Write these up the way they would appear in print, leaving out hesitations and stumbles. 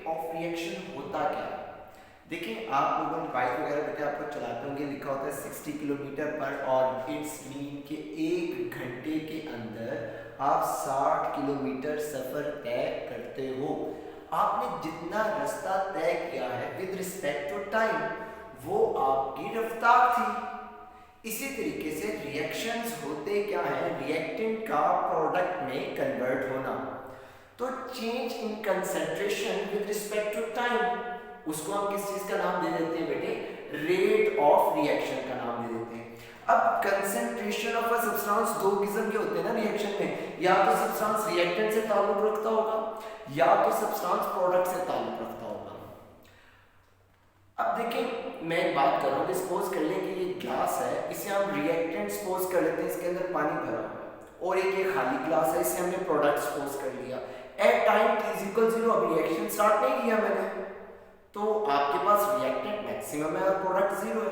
Of reaction होता क्या है? देखिए आप लोगों ने बाइक वगैरह बेटे आपको चलाते होंगे, लिखा होता है 60 किलोमीटर पर और इट्स मीन कि 1 घंटे के अंदर आप 60 किलोमीटर सफ़र तय करते हो। आपने जितना रास्ता तय किया है विद रिस्पेक्ट टू टाइम वो आपकी रफ्तार थी। इसी तरीके से रिएक्शंस होते क्या है, रिएक्टेंट का प्रोडक्ट में कन्वर्ट होना। तो change in concentration with respect to time, उसको हम किस चीज का नाम दे देते हैं बेटे, रेट ऑफ रिएक्शन का नाम दे देते हैं। अब कंसंट्रेशन ऑफ अ सब्सटेंस दो किस्म के होते हैं ना रिएक्शन में, या तो सब्सटेंस रिएक्टेंट से ताल्लुक रखता होगा या तो सब्सटेंस प्रोडक्ट से ताल्लुक रखता होगा। अब देखिए मैं एक बात कर रहा हूँ, सपोज कर लें कि ये ग्लास है, इसे हम रिएक्टेंट सपोज कर लेते हैं, इसके अंदर पानी भरा हुआ है, और एक ये खाली ग्लास है, इसे हमने प्रोडक्ट सपोज कर लिया। एट टाइम t = 0 अब रिएक्शन स्टार्ट नहीं किया मैंने, तो आपके पास रिएक्टेंट मैक्सिमम है और प्रोडक्ट 0 है।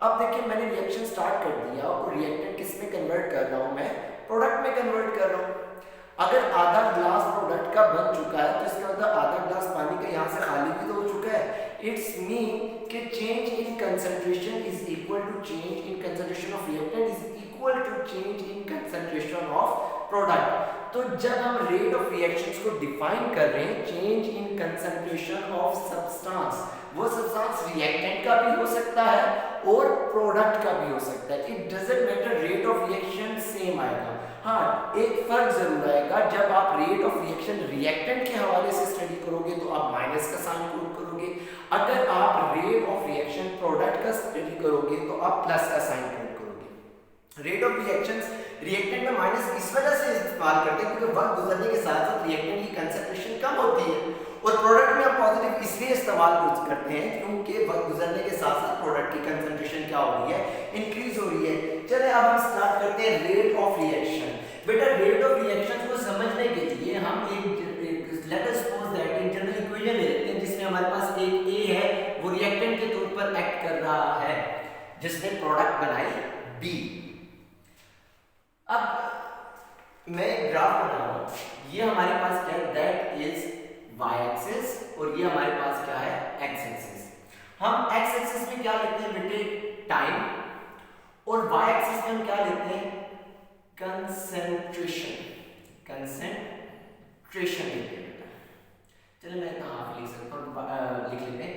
अब देखिए मैंने रिएक्शन स्टार्ट कर दिया और रिएक्टेंट किस में कन्वर्ट कर रहा हूँ, मैं प्रोडक्ट में कन्वर्ट कर रहा हूँ। अगर आधा ग्लास प्रोडक्ट का बन चुका है तो इसका मतलब आधा ग्लास पानी का यहाँ से खाली भी तो हो चुका है। इट्स मीन कि change in concentration is equal to change in concentration of reactant is equal to change in concentration of product. तो जब हम रेट ऑफ रिएक्शंस को डिफाइन कर रहे हैं, change in concentration of substance, वो सब्सटेंस रिएक्टेंट का भी हो सकता है और प्रोडक्ट का भी हो सकता है। It doesn't matter, rate of reaction same आएगा। हाँ, एक फर्क जरूर आएगा, जब आप रेट ऑफ रिएक्शन रिएक्टेंट के हवाले से स्टडी करोगे तो आप माइनस का साइन कोट करोगे, अगर आप रेट ऑफ रिएक्शन प्रोडक्ट का स्टडी करोगे तो आप प्लस का साइन कोट करोगे। रेट ऑफ रिएक्शंस रिएक्टेंट में माइनस इस वजह से इस्तेमाल करते हैं क्योंकि वक्त गुजरने के साथ साथ रिएक्टेंट की कंसंट्रेशन कम होती है, और प्रोडक्ट में हम पॉजिटिव इसलिए इस्तेमाल करते हैं क्योंकि वक्त गुजरने के साथ साथ प्रोडक्ट की कंसंट्रेशन क्या हो रही है, इंक्रीज हो रही है। चलिए अब हम स्टार्ट करते हैं रेट ऑफ रिएक्शन। बेटा रेट ऑफ रिएक्शन को समझने के लिए हम एक लेट अस सपोज दैट एक जनरल इक्वेशन ले लेते हैं जिसमें हमारे पास एक ए है, वो रिएक्टेंट के तौर पर एक्ट कर रहा है, जिसने प्रोडक्ट बनाई बी। अब मैं एक ग्राफ बना रहा हूं, ये हमारे पास क्या है, दैट इज y एक्सिस, और ये हमारे पास क्या है, x एक्सिस। हम x एक्सिस में क्या लेते हैं बेटे, टाइम, और y एक्सिस में हम क्या लेते हैं, कंसंट्रेशन। कंसंट्रेशन लेते हैं बेटा। चलिए मैं इतना हाफ लिख सकता हूं, लिख लेते हैं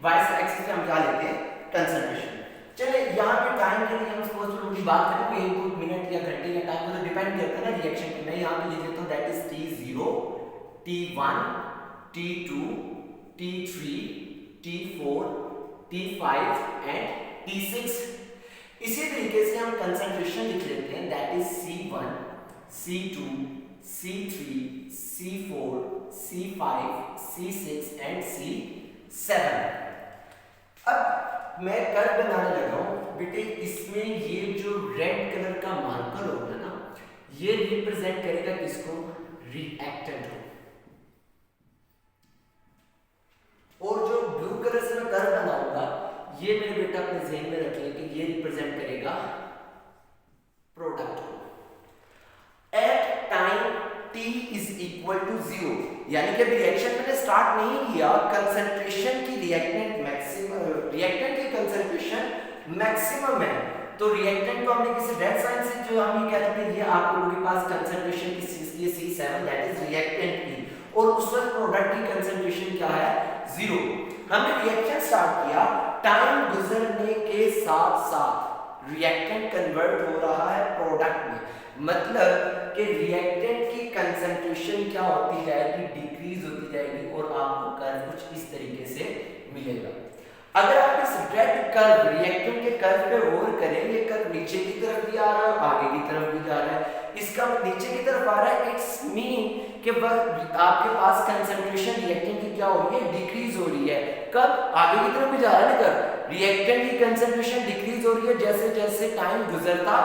y एक्सिस पे हम क्या लेते हैं, कंसंट्रेशन। चलिए यहाँ पे टाइम के लिए हम सपोज थोड़ी बात करें, 1-2 मिनट या घंटे या टाइम को तो डिपेंड करता है ना रिएक्शन पे। मैं यहाँ पे लिख देता हूँ that is t0, t1, t2, t3, t4, t5 and t6। इसी तरीके से हम कंसंट्रेशन लिख लेते हैं that is c1, c2, c3, c4, c5, c6 and c7। अब मैं कर्व बनाने लगा हूं बेटे, इसमें ये जो रेड कलर का मार्कर होगा ना, ये रिप्रेजेंट करेगा किसको, रिएक्टेंट को, और जो ब्लू कलर से मैं कर्व बनाऊंगा ये मेरे बेटा अपने ज़हन में रखिए कि ये रिप्रेजेंट करेगा प्रोडक्ट को। At time t is equal to 0, यानी कि रिएक्शन मैंने स्टार्ट नहीं किया, कंसंट्रेशन की रिएक्टेंट मैक्सिमम, रिएक्टेंट की कंसंट्रेशन मैक्सिमम है, तो रिएक्टेंट को हमने किसी रेड साइन से जो हम ये कहते हैं, ये आप लोगों के पास कंसंट्रेशन किस चीज की, C7 दैट इज रिएक्टेंट की, और उस वक्त प्रोडक्ट की कंसंट्रेशन क्या है, 0। हमने रिएक्शन स्टार्ट किया, टाइम गुजरने के साथ साथ रिएक्टेंट कन्वर्ट हो रहा है प्रोडक्ट में, मतलब कि रिएक्टेंट की कंसंट्रेशन क्या होती जाएगी, डिक्रीज होती जाएगी, और आपको कर्व कुछ इस तरीके से मिलेगा। अगर आप इस रेड कर्व रिएक्टेंट के कर्व पे गौर करें, ये कर्व नीचे की तरफ भी आ रहा है, आगे की तरफ भी जा रहा है, इसका नीचे की तरफ आ रहा है, इट्स मीन कि आपके पास कंसंट्रेशन रिएक्टेंट की क्या हो रही है, डिक्रीज हो रही है। कब, आगे की तरफ भी जा रहा है ना कर्व, रिएक्टेंट की कंसंट्रेशन डिक्रीज हो रही है जैसे जैसे टाइम गुजरता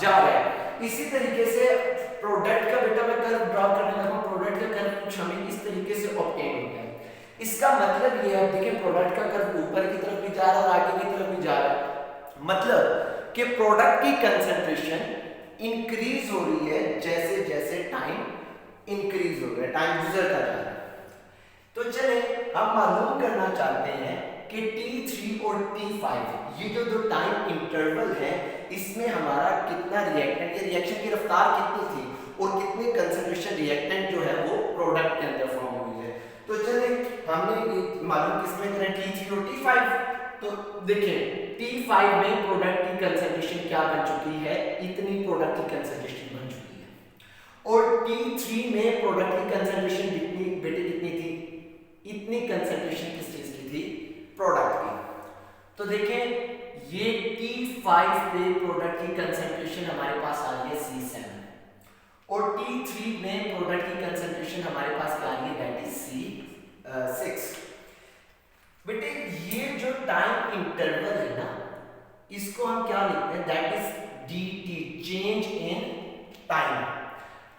जा रहा है। इसी तरीके से प्रोडक्ट का बेटा मैं कर्व ड्रॉ करने लगा, प्रोडक्ट का कर्व कुछ हमें इस तरीके से ऑब्टेन होता है। इसका मतलब ये है, देखिए प्रोडक्ट का कर्व ऊपर की तरफ भी जा रहा है और आगे की तरफ भी जा रहा है, मतलब कि प्रोडक्ट की कंसंट्रेशन इंक्रीज हो रही है जैसे जैसे टाइम इंक्रीज हो रहा है, टाइम गुजरता जा रहा है। तो चले हम मालूम करना चाहते हैं कि T3 और T5 ये जो दो टाइम इंटरवल है इसमें हमारा कितना रिएक्टेंट, ये रिएक्शन की रफ्तार कितनी थी और कितने कंसंट्रेशन रिएक्टेंट जो है वो प्रोडक्ट के अंदर फॉर्म हुई है। तो चले हमने मालूम किसमें करें T3 और T5। तो देखिए T5 में प्रोडक्ट की कंसंट्रेशन क्या बन चुकी है, इतनी प्रोडक्ट की कंसंट्रेशन बन चुकी है। और T3 में प्रोडक्ट की कंसंट्रेशन कितनी बेटे कितनी थी, इतनी कंसंट्रेशन किस चीज की थी, प्रोडक्ट की। तो देखें ये T5 पे प्रोडक्ट की कंसंट्रेशन हमारे पास आ रही है C7 और T3 में प्रोडक्ट की कंसंट्रेशन हमारे पास क्या आ रही है, दैट इज C6। बेटे ये जो टाइम इंटरवल है ना इसको हम क्या लिखते हैं, that is dt, change in time.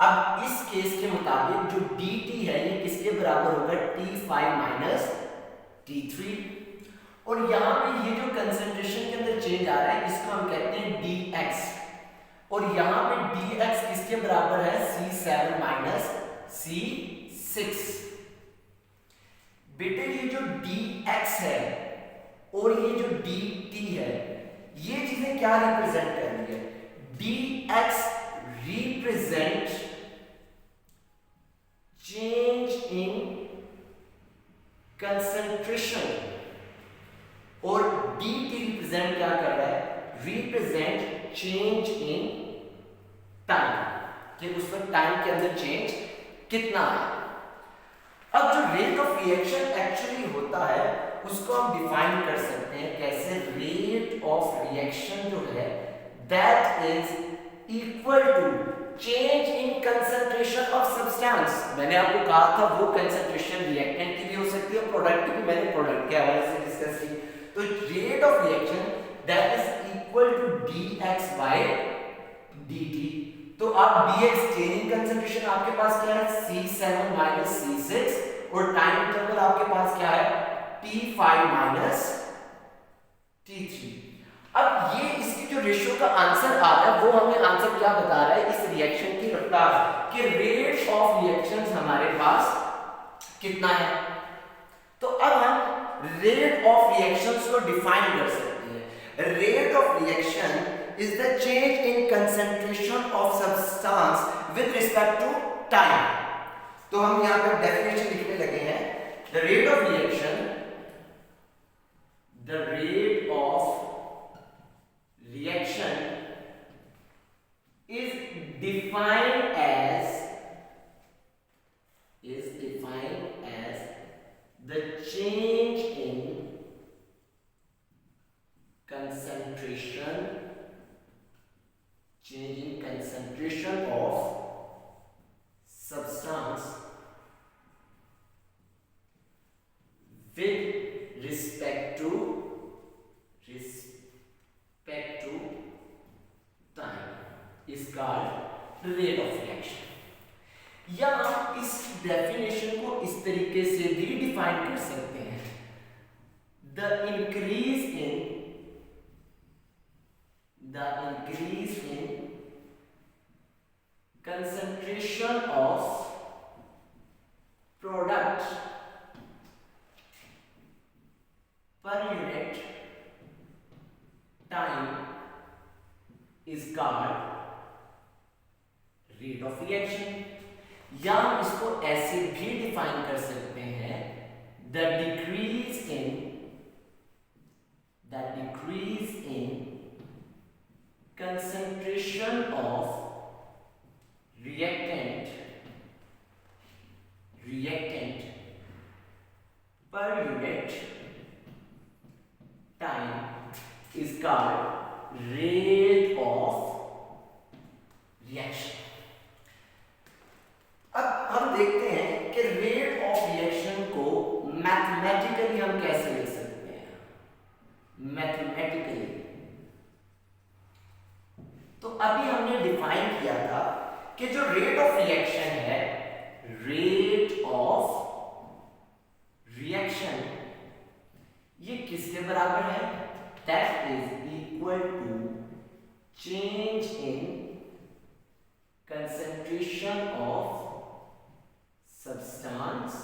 अब इस केस के मुताबिक जो dt है ये किसके बराबर होगा, T5 माइनस T3। और यहां पे ये जो कंसंट्रेशन के अंदर चेंज आ रहा है इसको हम कहते हैं dx और यहां पे dx किसके बराबर है, C7 माइनस C6। बेटे ये जो dx है और ये जो dt है ये चीजें क्या रिप्रेजेंट कर रही है, dx represent change in concentration और dt रिप्रेजेंट क्या कर रहा है, रिप्रेजेंट चेंज इन टाइम, कि उस वक्त टाइम के अंदर चेंज कितना है। अब जो रेट ऑफ रिएक्शन एक्चुअली होता है उसको हम डिफाइन कर सकते हैं कैसे, रेट ऑफ रिएक्शन जो है that is equal to change in concentration of substance. मैंने आपको कहा था वो कंसंट्रेशन रिएक्टेंट की भी हो सकती है, प्रोडक्ट की भी, मैंने प्रोडक्ट के हवाले से डिस्कस की। तो rate of reaction that is equal to dx by dt। तो अब dx चेंज इन कंसंट्रेशन आपके पास क्या है, C7 माइनस C6 और टाइम इंटरवल आपके पास क्या है, T5 माइनस T3। अब ये इसकी जो रेशियो का आंसर आ रहा है वो हमें आंसर क्या बता रहा है, इस रिएक्शन की रफ्तार कि रेट ऑफ रिएक्शंस हमारे पास कितना है। तो अब हम रेट ऑफ रिएक्शंस को डिफाइन कर सकते हैं। Rate of reaction is the change in concentration of substance with respect to time। तो हम यहां पर डेफिनेशन लिखने लगे हैं, the rate of reaction is defined as the change in concentration of substance with respect to time is called rate of reaction। या हम इस डेफिनेशन को इस तरीके से भी डिफाइन कर सकते हैं, the increase in concentration of product per unit time is called rate of reaction। या हम इसको ऐसे भी डिफाइन कर सकते हैं, the decrease in concentration of reactant per unit time is called rate of reaction। अब हम देखते हैं कि रेट ऑफ रिएक्शन को मैथमेटिकली हम कैसे लिख सकते हैं, मैथमेटिकली। तो अभी हमने डिफाइन किया था कि जो रेट ऑफ रिएक्शन है, रेट ऑफ रिएक्शन ये किसके बराबर है, that is equal to change in concentration of substance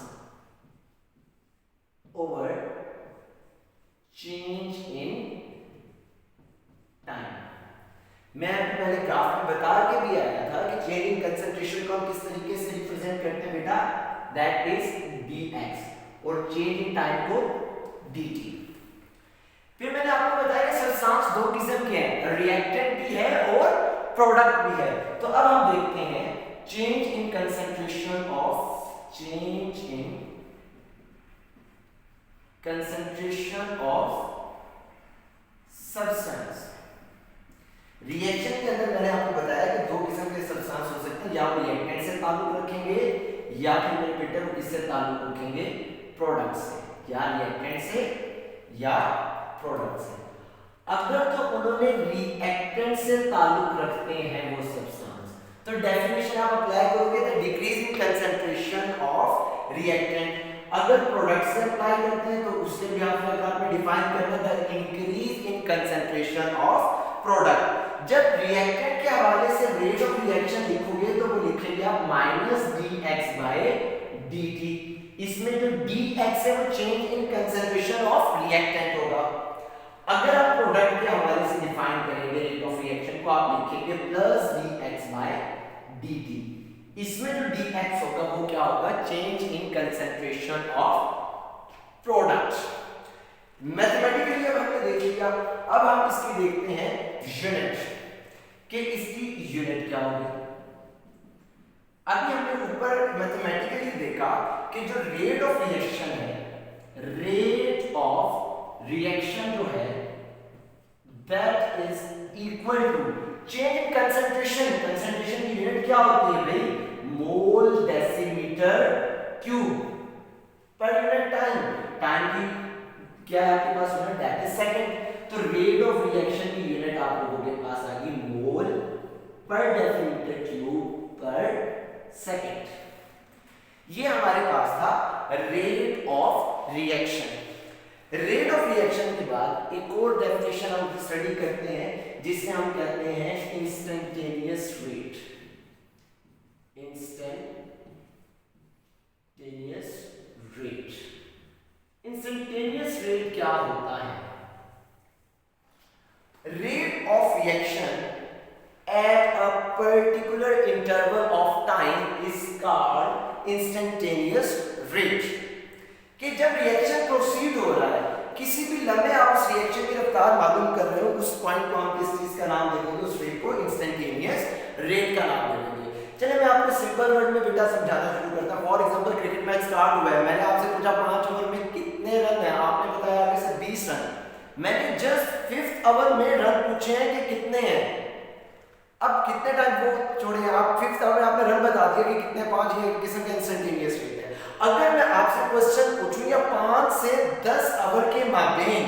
over change in time. मैं पहले ग्राफ में बता के भी आया था कि चेंज इन कंसंट्रेशन को हम किस तरीके से रिप्रेजेंट करते हैं बेटा, दैट इज dx, और चेंज इन टाइम को dt। फिर मैंने आपको बताया कि सब्सटेंस दो किस्म के हैं, रिएक्टेंट भी है और प्रोडक्ट भी है। तो अब हम देखते हैं change in concentration of substance. Reaction के अंदर मैंने आपको बताया कि दो किस्म के सब्सटेंस हो सकते हैं, या रिएक्टेंट से ताल्लुक रखेंगे या फिर मेरे बेटे वो किससे ताल्लुक रखेंगे, प्रोडक्ट से, या रिएक्टेंट से या प्रोडक्ट से। अगर तो उन्होंने रिएक्टेंट से ताल्लुक रखते हैं वो सब्सटेंस, तो डेफिनेशन आप अप्लाई करोगे तो decrease in concentration of reactant. अगर प्रोडक्ट से अप्लाई करते हैं तो उससे भी आप में डिफाइन करना था increase in concentration of product. जब रिएक्टेंट के हवाले से रेट ऑफ रिएक्शन लिखोगे तो वो लिखेंगे आप -dx/dt। इसमें जो dx है वो change in concentration of reactant होगा। अगर आप प्रोडक्ट के हवाले से डिफाइन करेंगे रेट ऑफ रिएक्शन को, आप लिखेंगे +dx/dt। इसमें जो dx होगा वो क्या होगा, change in concentration of product. Mathematically अब हमने देख लिया, अब हम इसकी देखते हैं यूनिट, कि इसकी यूनिट क्या होगी। अभी हमने ऊपर मैथमेटिकली देखा कि जो रेट ऑफ रिएक्शन है, रेट ऑफ रिएक्शन जो है that is equal to change in concentration. Concentration की यूनिट क्या होती है भाई, मोल डेसीमीटर क्यूब पर यूनिट टाइम। टाइम की क्या है आपके पास यूनिट, दैट इज सेकंड। तो रेट ऑफ रिएक्शन की यूनिट आप लोगों के पास आ गई मोल पर डेसीमीटर क्यूब पर सेकंड। ये हमारे पास था rate of reaction. Rate of reaction के बाद एक और डेफिनेशन हम स्टडी करते हैं जिसे हम कहते हैं इंस्टेंटेनियस रेट। इंस्टेंटेनियस रेट क्या होता है, rate of reaction at a particular interval of time is called instantaneous rate। कि जब रिएक्शन प्रोसीड हो रहा है, किसी भी लम्हे आप उस रिएक्शन की रफ्तार मालूम कर रहे हो, उस पॉइंट को हम किस चीज का नाम दे देंगे, उस रेट को इंस्टेंटेनियस रेट का नाम दे देंगे। चलिए मैं आपको सिंपल वर्ड में बेटा समझाना शुरू करता हूं। For example cricket match start हुआ है, मैंने आपसे पूछा 5 ओवर में कितने रन है, आपने बताया आगे से 20 रन। मैंने जस्ट 5th ओवर में रन पूछे हैं कि कितने हैं। अब कितने टाइम वो छोड़े, आप 5th ओवर में आपने रन बता दिया कि कितने, 5, ये किस्म का इंस्टेंटेनियस रेट है। अगर मैं आपसे क्वेश्चन पूछूं या 5 से 10 ओवर के माबेन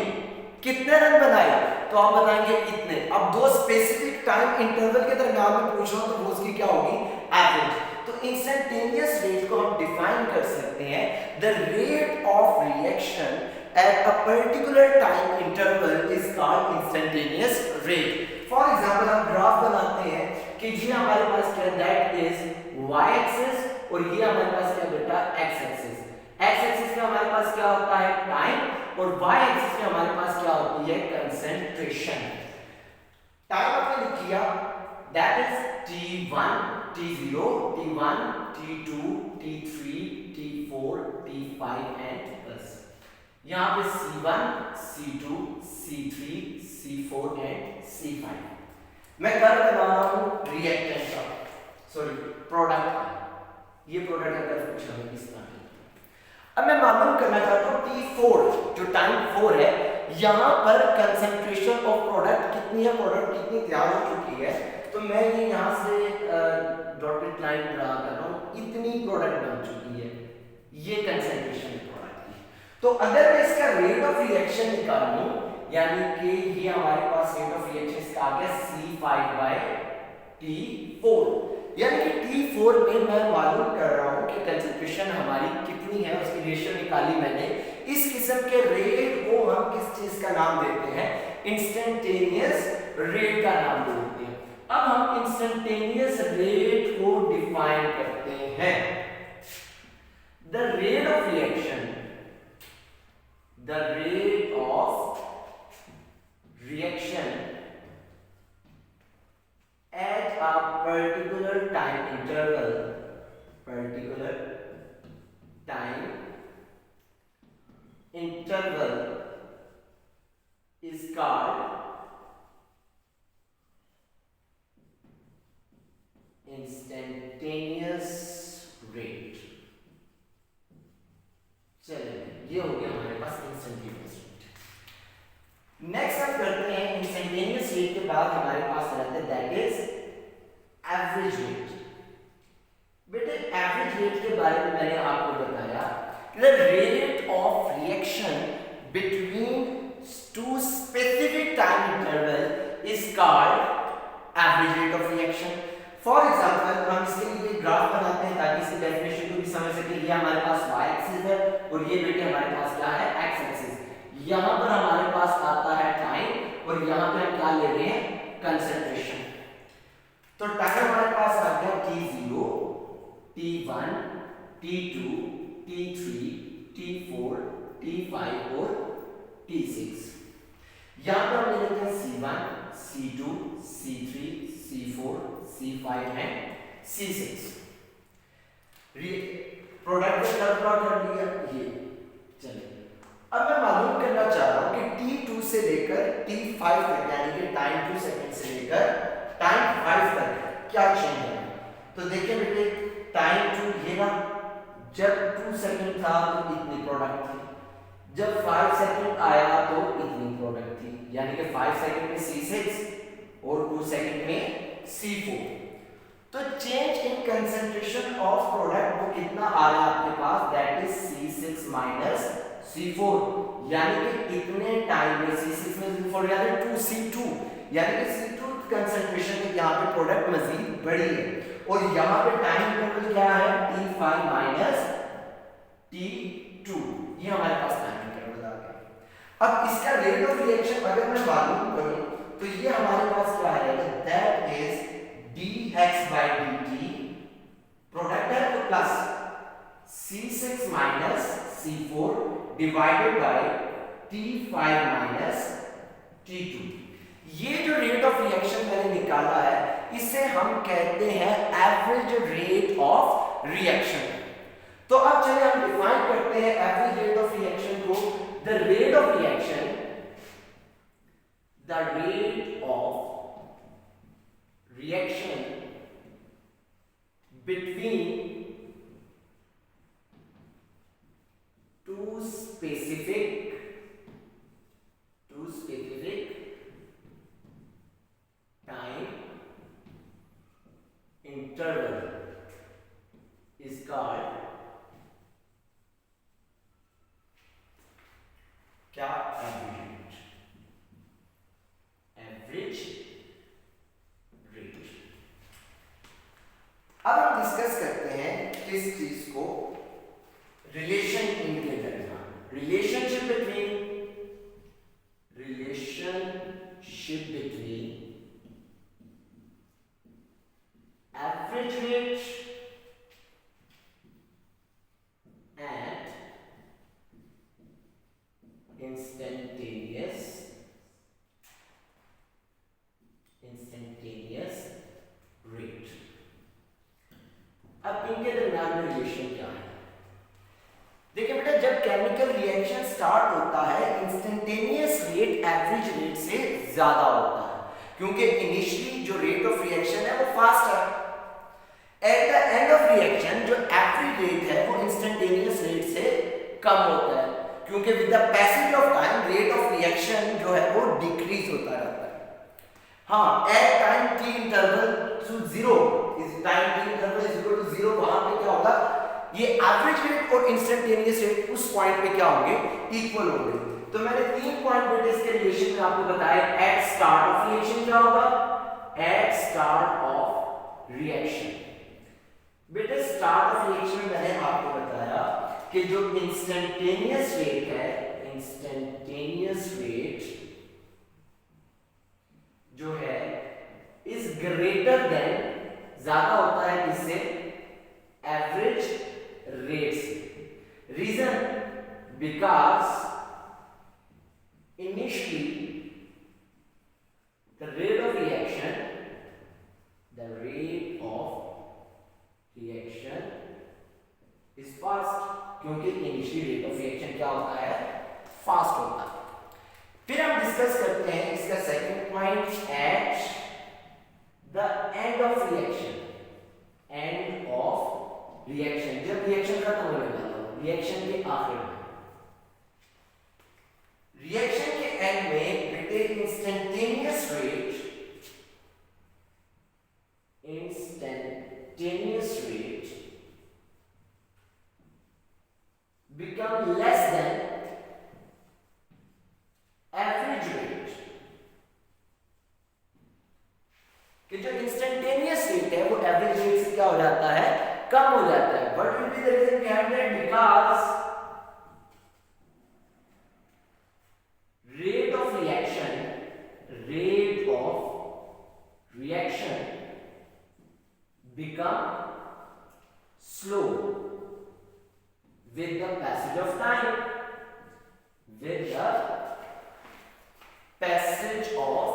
कितने रन बनाए, तो आप बताएंगे इतने। अब दो स्पेसिफिक टाइम इंटरवल के दरमियान में पूछ रहा हूं तो वो उसकी क्या होगी, एवरेज। तो इंस्टेंटेनियस रेट को हम डिफाइन कर सकते हैं, the rate of reaction at a particular time interval is called instantaneous rate। For example हम ग्राफ बनाते हैं कि जी हमारे पास क्या, दैट इज y एक्सिस, और ये हमारे पास क्या बेटा, x एक्सिस। x एक्सिस में हमारे पास क्या होता है, टाइम, और y एक्सिस में हमारे पास क्या होती है, कंसंट्रेशन। टाइम आपने लिख लिया, that is t1 t0 t1 t2 t3 t4 t5 and plus यहां पे C1 C2 C3 C4 and C5। मैं कर बना रहा हूं रिएक्टेंट का, सॉरी प्रोडक्ट का। ये प्रोडक्ट अगर पूछा है किस तरह की। अब मैं मालूम करना चाहता हूं T4 जो टाइम 4 है, यहां पर कंसंट्रेशन ऑफ प्रोडक्ट कितनी है, प्रोडक्ट कितनी तैयार हो चुकी है। तो मैं ये यहां से डॉटेड लाइन ड्रा कर रहा हूं, इतनी प्रोडक्ट बन चुकी है, ये कंसंट्रेशन प्रोडक्ट की। तो अगर मैं इसका रेट ऑफ रिएक्शन निकालूं, यानी कि ये हमारे पास रेट ऑफ रिएक्शन इसका आ गया C5/T4, यानी कि T4 में मैं मालूम कर रहा हूं कि कंसंट्रेशन हमारी कितनी है, उसकी रेशियो निकाली मैंने। इस किस्म के रेट को हम किस चीज का नाम देते हैं, इंस्टेंटेनियस रेट का नाम देते हैं। अब हम इंस्टेंटेनियस रेट को डिफाइन करते हैं, the rate of reaction the rate of reaction at a particular time interval is called instantaneous rate. चलिए ये हो गया हमारे पास इंस्टेंटेनियस रेट। नेक्स्ट हम करते हैं इंस्टेंटेनियस रेट के बाद हमारे पास रहता है दैट इज एवरेज रेट। बेटे एवरेज रेट के बारे में मैंने आपको बताया the rate of reaction between two specific time interval is called average rate of reaction. For example हम इसके लिए ग्राफ बनाते हैं ताकि इसकी डेफिनेशन को भी समझ सके। ये हमारे पास y एक्सिस है और ये बेटे हमारे पास क्या है x एक्सिस। यहाँ पर हमारे पास आता है टाइम और यहाँ पे हम क्या ले रहे हैं कंसंट्रेशन। तो टाइम हमारे पास आ गया t0, t1, t2, t3, t4, t5 और t6। यहाँ पर हम ले लेते हैं c1, c2, c3, c4, c5 and c6। Product का कर्व प्लॉट कर लिया ये। चलिए अब मैं मालूम करना चाह रहा हूं कि t2 से लेकर t5 तक यानी कि टाइम 2 सेकंड से लेकर टाइम 5 तक क्या चेंज है। तो देखिए बेटे टाइम 2 ये ना, जब 2 सेकंड था तो इतनी प्रोडक्ट थी, जब 5 सेकंड आया तो इतनी प्रोडक्ट थी, यानी कि 5 सेकंड में c6 और 2 सेकंड में C4। तो change in concentration of product वो कितना आ रहा है आपके पास that is C6 minus C4, यानी कि इतने टाइम में C6 में C4 यानी 2C2 यानी कि C2 कंसंट्रेशन में यहाँ पे प्रोडक्ट मजीद बढ़ी है और यहाँ पे टाइम इंटरवल क्या है T5 माइनस T2। ये हमारे पास टाइम इंटरवल आ गया। अब इसका रेट ऑफ रिएक्शन अगर मैं मालूम करूं तो ये हमारे पास क्या है that is dx by dt product है तो plus c6 minus c4 divided by t5 minus t2। ये जो रेट ऑफ रिएक्शन मैंने निकाला है इसे हम कहते हैं एवरेज रेट ऑफ रिएक्शन। तो अब चलिए हम डिफाइन करते हैं एवरेज रेट ऑफ रिएक्शन को। The rate of reaction between two specific time interval is called क्या एवरेज रेट। अब हम डिस्कस करते हैं किस चीज को रिलेशन इनके दरमियान relationship between average rate and instantaneous rate. अब इनके दरमियान में रिलेशन क्या है? देखिए बेटा जब केमिकल रिएक्शन स्टार्ट होता है इंस्टेंटेनियस रेट एवरेज रेट से ज्यादा होता है क्योंकि इनिशियली जो रेट ऑफ रिएक्शन है वो फास्ट है। At the end of reaction जो एवरेज रेट है वो इंस्टेंटेनियस रेट से कम होता है क्योंकि with the passage of time rate of reaction जो है वो डिक्रीज होता रहता है। हाँ at time t interval to 0 इस time t interval is equal to 0 वहां पे क्या होगा ये एवरेज रेट और इंस्टेंटेनियस रेट उस पॉइंट पे क्या होंगे इक्वल होंगे। तो मैंने 3 पॉइंट बेटे इसके रिलेशन में आपको बताया। एट स्टार्ट ऑफ रिएक्शन क्या होगा एट स्टार्ट ऑफ रिएक्शन। बेटे स्टार्ट ऑफ रिएक्शन में मैंने आपको बताया कि जो इंस्टेंटेनियस रेट है इंस्टेंटेनियस रेट जो है इज ग्रेटर देन ज्यादा होता है किससे एवरेज रेट से। Reason because the rate of reaction is fast, क्योंकि इनिशियल रेट ऑफ रिएक्शन क्या होता है, फास्ट होता है। फिर हम डिस्कस करते हैं इसका second point, eight the end of reaction. जब रिएक्शन खत्म होने वाला हो, रिएक्शन के आखिर में, रिएक्शन के एंड में बेटे instantaneous rate become less than average rate, कि जो इंस्टेंटेनियस रेट है वो एवरेज रेट से क्या हो जाता है, कम हो जाता है। What will be the reason behind that? Because rate of reaction become slow with the passage of time, with the passage of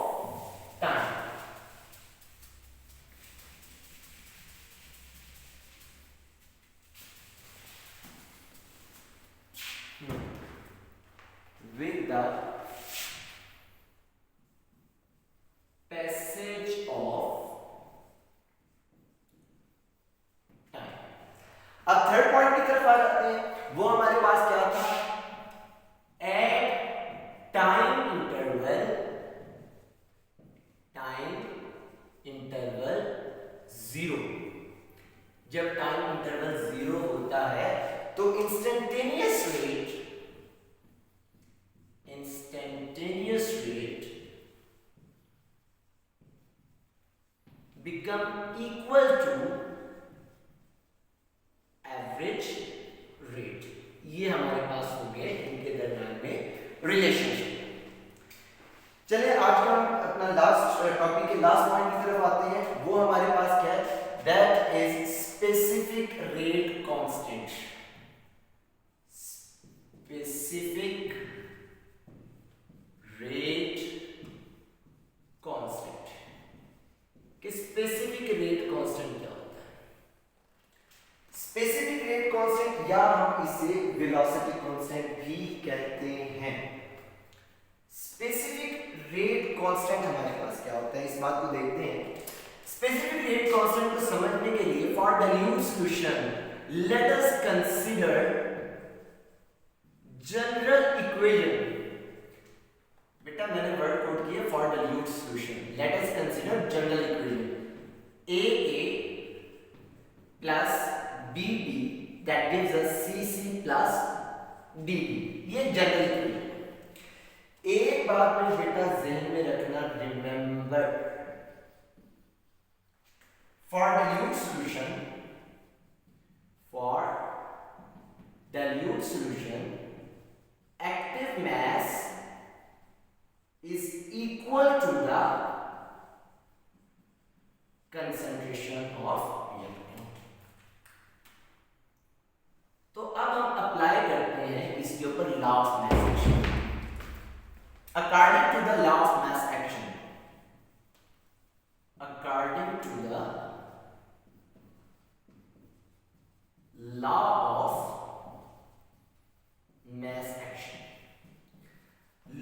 time। अब थर्ड पॉइंट की तरफ आ जाते हैं। वो हमारे पास क्या था, एट टाइम इंटरवल जीरो। जब टाइम इंटरवल जीरो होता है तो instantaneous rate become equal to average rate. ये हमारे पास हो गए इनके दरम्यान में रिलेशनशिप। चलिए आज का हम अपना लास्ट टॉपिक के लास्ट पॉइंट की तरफ आते हैं। वो हमारे पास क्या है, that is specific rate constant. Specific rate constant कि स्पेसिफिक रेट कांस्टेंट क्या होता है? स्पेसिफिक रेट कांस्टेंट या हम इसे वेलोसिटी कांस्टेंट भी कहते हैं। स्पेसिफिक रेट कांस्टेंट हमारे पास क्या होता है, इस बात को देखते हैं। स्पेसिफिक रेट कांस्टेंट को समझने के लिए for dilute solution let us consider general equation. बेटा मैंने वर्ड कोड किया for dilute solution, let us consider general equation AA plus BB that gives us CC plus DB। ये जनरल इक्वेशन। एक बात में बेटा ज़हन में रखना, remember for dilute solution active mass is equal to the concentration of reactant। तो अब हम अप्लाई करते हैं इसके ऊपर law of mass action. According to the law of mass action, according to the law of mass action,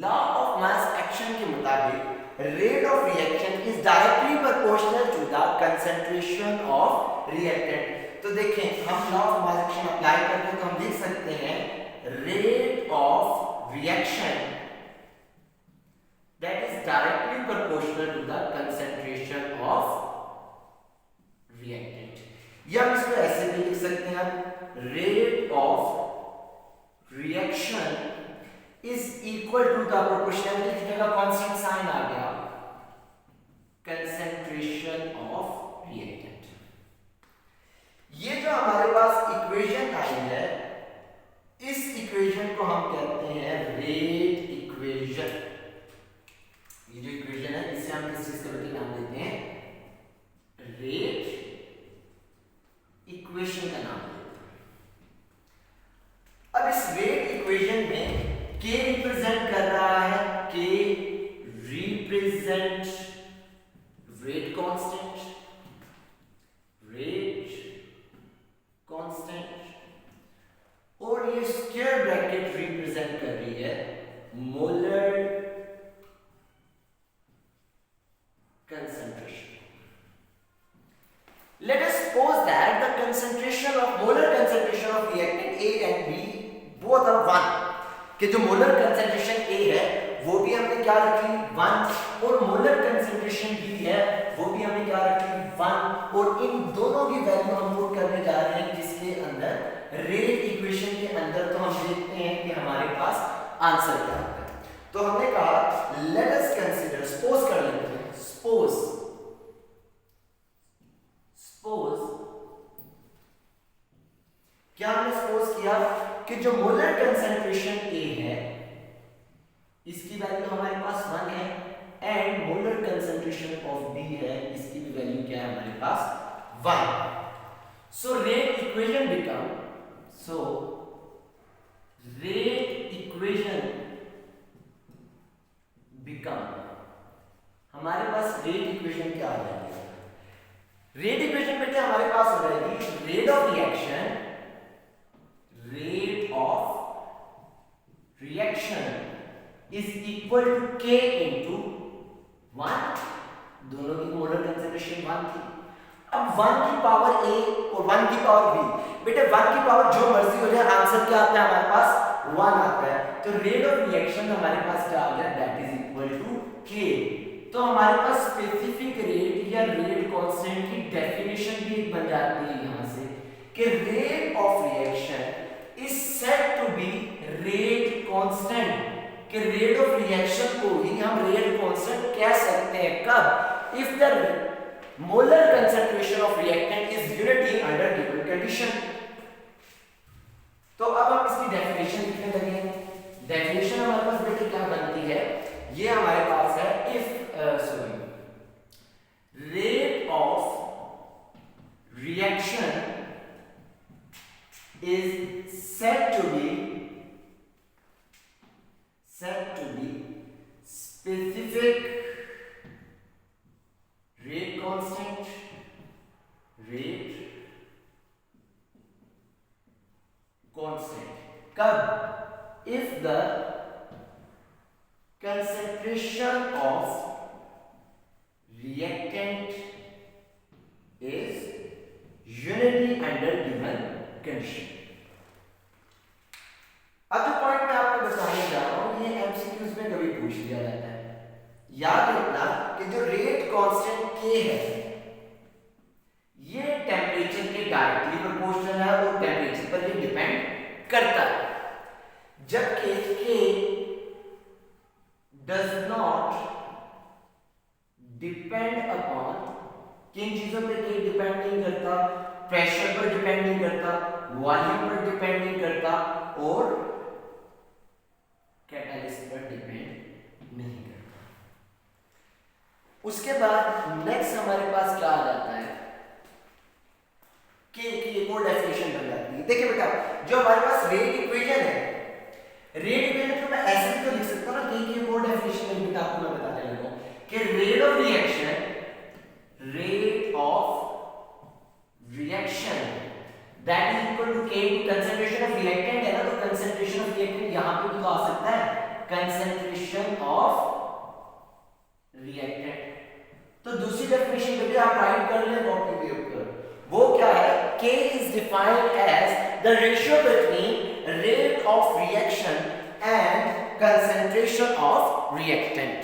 law of mass action के मुताबिक rate of reaction is directly proportional to the concentration of reactant। तो देखें हम law of mass action apply करते हैं तो हम लिख सकते हैं rate of reaction that is directly proportional to the concentration of reactant। या हम इसको ऐसे भी लिख सकते हैं, rate of reaction is equal to the proportionality की जगह कांस्टेंट साइन आ गया, concentration of reactant। ये जो हमारे पास इक्वेशन आई है, इस इक्वेशन को हम कहते हैं रेट इक्वेशन। ये जो इक्वेशन है इसे हम किस चीज का नाम देते हैं, रेट इक्वेशन का नाम देते हैं। अब इस रेट इक्वेशन में k रिप्रेजेंट कर रहा है, k represent rate constant और ये स्क्वायर ब्रैकेट रिप्रेजेंट कर रही है molar concentration. Let us suppose that the molar concentration of reactant A and B both are 1. कि जो मोलर कंसंट्रेशन A है वो भी हमने क्या रखी 1 और मोलर कंसंट्रेशन B है वो भी हमने क्या रखी 1 और इन दोनों की वैल्यू हम पुट करने जा रहे हैं किसके अंदर रेट इक्वेशन के अंदर। तो हम देखते हैं कि हमारे पास आंसर क्या आता है। तो हमने कहा लेट अस कंसीडर, सपोज कर लेते हैं, सपोज क्या हमने सपोज किया कि जो मोलर कंसंट्रेशन A है इसकी वैल्यू हमारे पास 1 है and molar concentration of B है इसकी भी वैल्यू क्या है हमारे पास 1। सो रेट इक्वेशन बिकम हमारे पास रेट इक्वेशन क्या आ जाएगी? रेट इक्वेशन बेटे हमारे पास हो जाएगी rate of reaction is equal to K into 1, दोनों की मोलर कंसंट्रेशन 1 थी। अब 1 की पावर A और 1 की पावर B, बेटे 1 की पावर जो मर्जी हो जाए आंसर क्या आता है हमारे पास 1 आता है। तो रेट ऑफ रिएक्शन हमारे पास क्या आ गया that is equal to K। तो हमारे पास स्पेसिफिक रेट या रेट कांस्टेंट की डेफिनेशन भी बन जाती है यहां से कि rate of reaction is said to be rate constant, कि रेट ऑफ रिएक्शन को ही हम रेट कांस्टेंट कह सकते हैं कब? If the molar concentration of reactant is unity under given condition. तो अब हम इसकी डेफिनेशन लिखने लगे। डेफिनेशन हमारे पास बेटे क्या बनती है, ये हमारे पास है if rate of reaction is said to be specific rate constant कब? if the concentration of reactant is unity under given condition. अब जो पॉइंट मैं आपको बताने जा रहा हूं ये एमसीक्यूज में कभी पूछ लिया जाता है। याद रखना कि जो रेट कांस्टेंट K है ये टेंपरेचर के डायरेक्टली प्रोपोर्शनल है और टेंपरेचर पर ये डिपेंड करता है, जबकि K does not depend upon, किन चीजों पे K डिपेंड नहीं करता? प्रेशर पर डिपेंड नहीं करता, वॉल्यूम पर डिपेंड नहीं करता और कैटालिस्ट पर डिपेंड नहीं करता। उसके बाद नेक्स्ट हमारे पास क्या आ जाता है कि एक और डेफिनेशन बन जाती है। देखिए बेटा जो हमारे पास रेट इक्वेशन है, रेट इक्वेशन को मैं ऐसे भी तो लिख सकता हूं ना कि एक और डेफिनेशन है बेटा आपको मैं बताने लगा हूं कि rate of reaction that is equal to K to concentration of reactant है ना, तो concentration of reactant यहाँ पे भी तो आ सकता है concentration of reactant। तो दूसरी डेफिनेशन बेटे आप राइट कर लें कॉपी पे ऊपर, वो क्या है? K is defined as the ratio between rate of reaction and concentration of reactant।